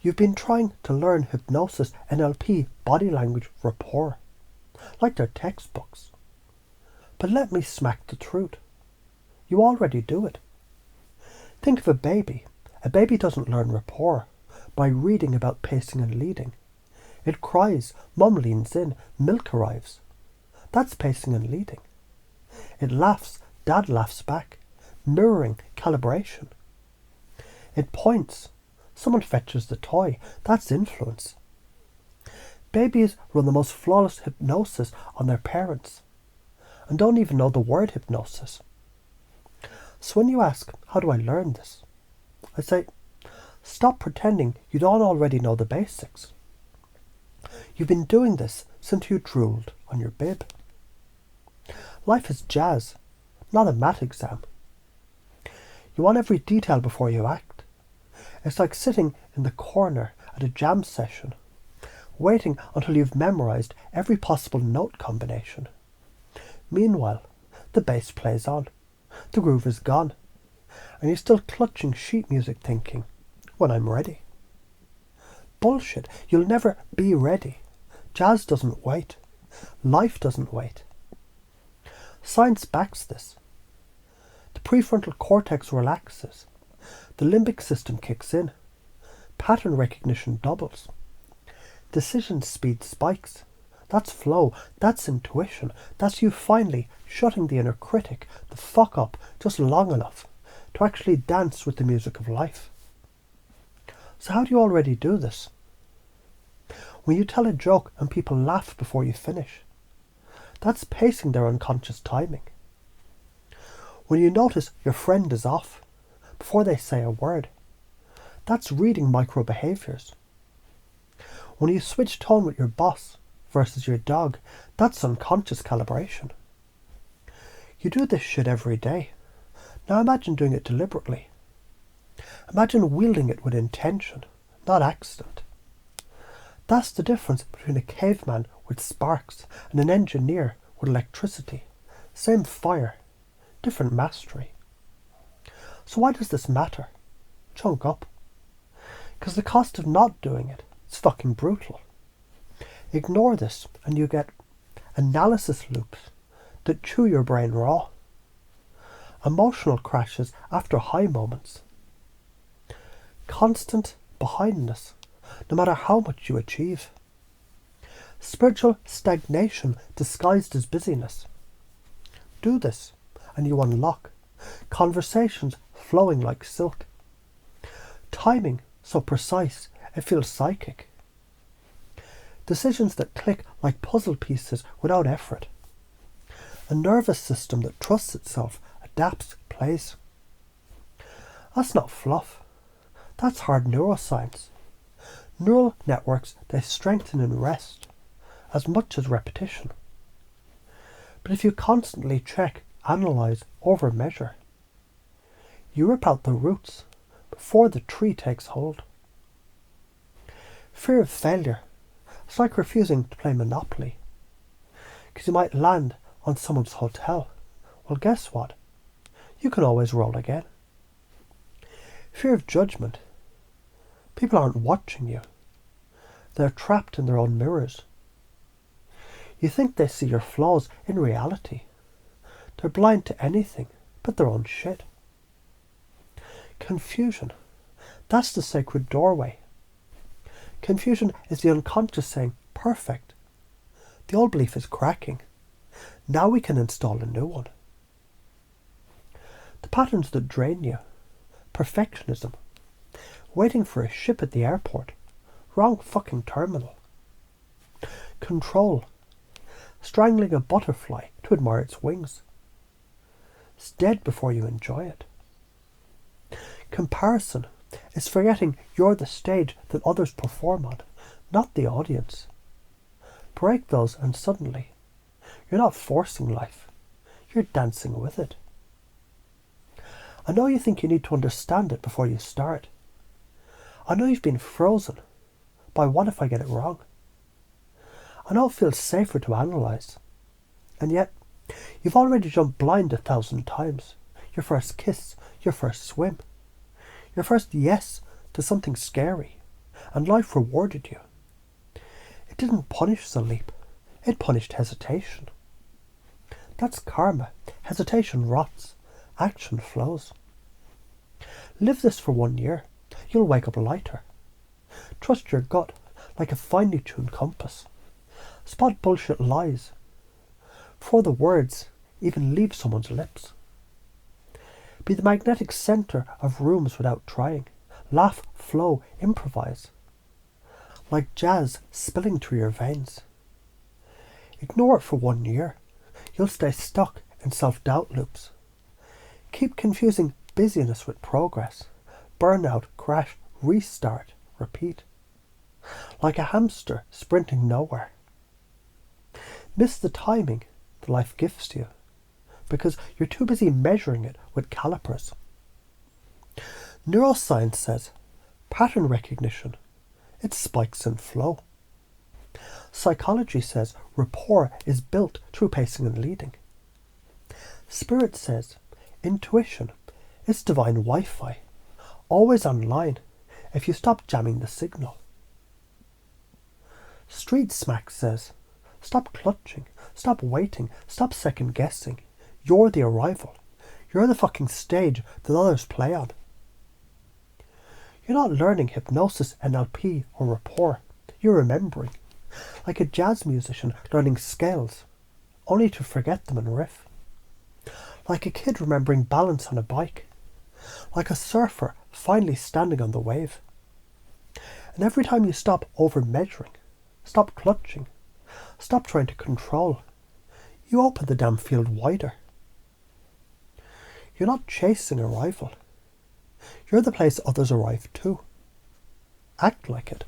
You've been trying to learn hypnosis, NLP, body language, rapport, like they're textbooks. But let me smack the truth. You already do it. Think of a baby. A baby doesn't learn rapport by reading about pacing and leading. It cries, mum leans in, milk arrives. That's pacing and leading. It laughs, dad laughs back. Mirroring, calibration. It points, someone fetches the toy. That's influence. Babies run the most flawless hypnosis on their parents and don't even know the word hypnosis. So when you ask, how do I learn this? I say, stop pretending you don't already know the basics. You've been doing this since you drooled on your bib. Life is jazz, not a math exam. You want every detail before you act. It's like sitting in the corner at a jam session, waiting until you've memorized every possible note combination. Meanwhile, the bass plays on, the groove is gone, and you're still clutching sheet music thinking, when I'm ready. Bullshit, you'll never be ready. Jazz doesn't wait. Life doesn't wait. Science backs this. The prefrontal cortex relaxes. The limbic system kicks in. Pattern recognition doubles. Decision speed spikes. That's flow. That's intuition. That's you finally shutting the inner critic, the fuck up, just long enough to actually dance with the music of life. So how do you already do this? When you tell a joke and people laugh before you finish, that's pacing their unconscious timing. When you notice your friend is off before they say a word, that's reading micro behaviours. When you switch tone with your boss versus your dog, that's unconscious calibration. You do this shit every day. Now imagine doing it deliberately. Imagine wielding it with intention, not accident. That's the difference between a caveman with sparks and an engineer with electricity. Same fire, different mastery. So why does this matter? Chunk up. Because the cost of not doing it is fucking brutal. Ignore this and you get analysis loops that chew your brain raw. Emotional crashes after high moments. Constant behindness, no matter how much you achieve. Spiritual stagnation disguised as busyness. Do this and you unlock conversations flowing like silk. Timing so precise it feels psychic. Decisions that click like puzzle pieces without effort. A nervous system that trusts itself, adapts, plays. That's not fluff. That's hard neuroscience. Neural networks, they strengthen in rest as much as repetition. But if you constantly check, analyse, overmeasure, you rip out the roots before the tree takes hold. Fear of failure. It's like refusing to play Monopoly because you might land on someone's hotel. Well, guess what? You can always roll again. Fear of judgment. People aren't watching you. They're trapped in their own mirrors. You think they see your flaws. In reality, they're blind to anything but their own shit. Confusion. That's the sacred doorway. Confusion is the unconscious saying, perfect. The old belief is cracking. Now we can install a new one. The patterns that drain you. Perfectionism. Waiting for a ship at the airport. Wrong fucking terminal. Control. Strangling a butterfly to admire its wings. It's dead before you enjoy it. Comparison is forgetting you're the stage that others perform on, not the audience. Break those and suddenly, you're not forcing life, you're dancing with it. I know you think you need to understand it before you start. I know you've been frozen by what if I get it wrong. I know it feels safer to analyse, and yet you've already jumped blind 1,000 times. Your first kiss, your first swim, your first yes to something scary, and life rewarded you. It didn't punish the leap, it punished hesitation. That's karma. Hesitation rots, action flows. Live this for 1 year. You'll wake up lighter. Trust your gut like a finely tuned compass. Spot bullshit lies before the words even leave someone's lips. Be the magnetic centre of rooms without trying. Laugh, flow, improvise. Like jazz spilling through your veins. Ignore it for 1 year. You'll stay stuck in self-doubt loops. Keep confusing busyness with progress. Burnout, crash, restart, repeat. Like a hamster sprinting nowhere. Miss the timing that life gifts you because you're too busy measuring it with calipers. Neuroscience says pattern recognition, it spikes in flow. Psychology says rapport is built through pacing and leading. Spirit says intuition is divine Wi-Fi, always online if you stop jamming the signal. Street smack says stop clutching, stop waiting, stop second guessing. You're the arrival. You're the fucking stage that others play on. You're not learning hypnosis, NLP or rapport. You're remembering. Like a jazz musician learning scales, only to forget them and riff. Like a kid remembering balance on a bike. Like a surfer finally standing on the wave. And every time you stop over-measuring, stop clutching, stop trying to control, you open the damn field wider. You're not chasing arrival. You're the place others arrive to. Act like it.